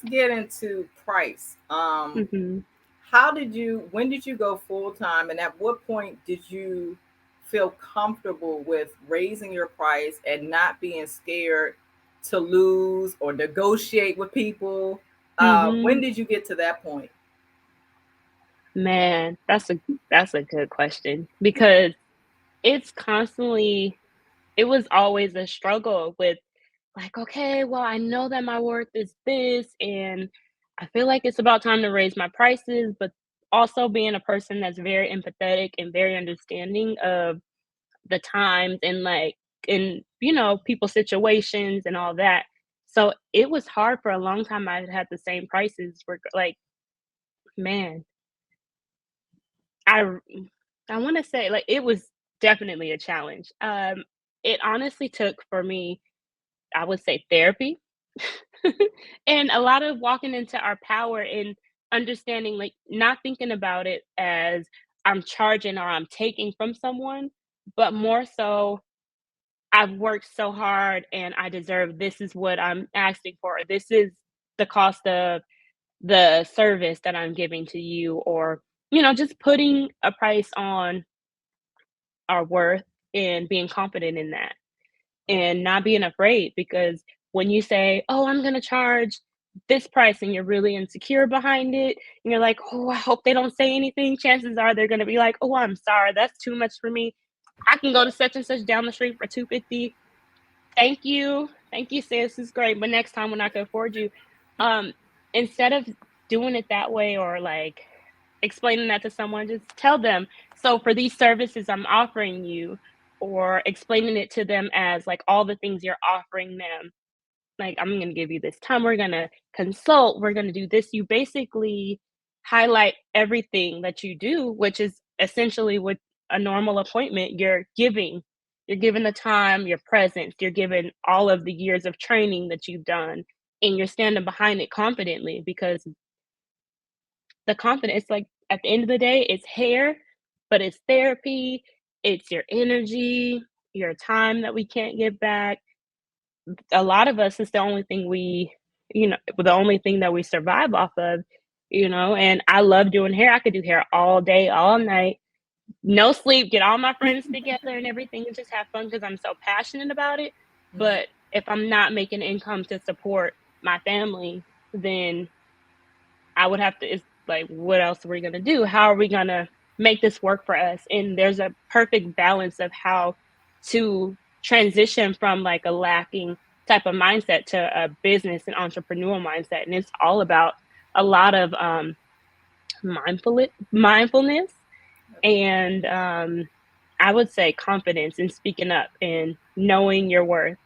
get into price. Hmm. When did you go full time, and at what point did you feel comfortable with raising your price and not being scared to lose or negotiate with people? When Hmm. did you get to that point? Man, that's a good question because it's constantly it was always a struggle with like, okay, well, I know that my worth is this, and I feel like it's about time to raise my prices, but also being a person that's very empathetic and very understanding of the times and like in people's situations and all that. So it was hard for a long time. I had the same prices for like, man, I I want to say like it was definitely a challenge. It honestly took for me, I would say, therapy and a lot of walking into our power and understanding, like not thinking about it as I'm charging or I'm taking from someone, but more so I've worked so hard and I deserve this is what I'm asking for. This is the cost of the service that I'm giving to you, or just putting a price on our worth and being confident in that and not being afraid because when you say, "Oh, I'm gonna charge this price," and you're really insecure behind it, and you're like, "Oh, I hope they don't say anything," chances are they're gonna be like, "Oh, I'm sorry, that's too much for me. I can go to such and such down the street for 250. Thank you. Thank you, sis. It's great. But next time when I can afford you." Um, Instead of doing it that way or like explaining that to someone, just tell them, so for these services I'm offering you, or explaining it to them as like all the things you're offering them. Like, I'm gonna give you this time, we're gonna consult, we're gonna do this. You basically highlight everything that you do, which is essentially with a normal appointment, you're giving the time, your presence, you're giving all of the years of training that you've done, and you're standing behind it confidently because the confidence, like at the end of the day, it's hair, but it's therapy, it's your energy, your time that we can't get back. A lot of us, it's the only thing the only thing that we survive off of, and I love doing hair. I could do hair all day, all night, no sleep, get all my friends together and everything and just have fun because I'm so passionate about it. But if I'm not making income to support my family, then I would have to, it's like, what else are we going to do? How are we going to make this work for us? And there's a perfect balance of how to transition from like a lacking type of mindset to a business and entrepreneurial mindset. And it's all about a lot of mindfulness and I would say confidence in speaking up and knowing your worth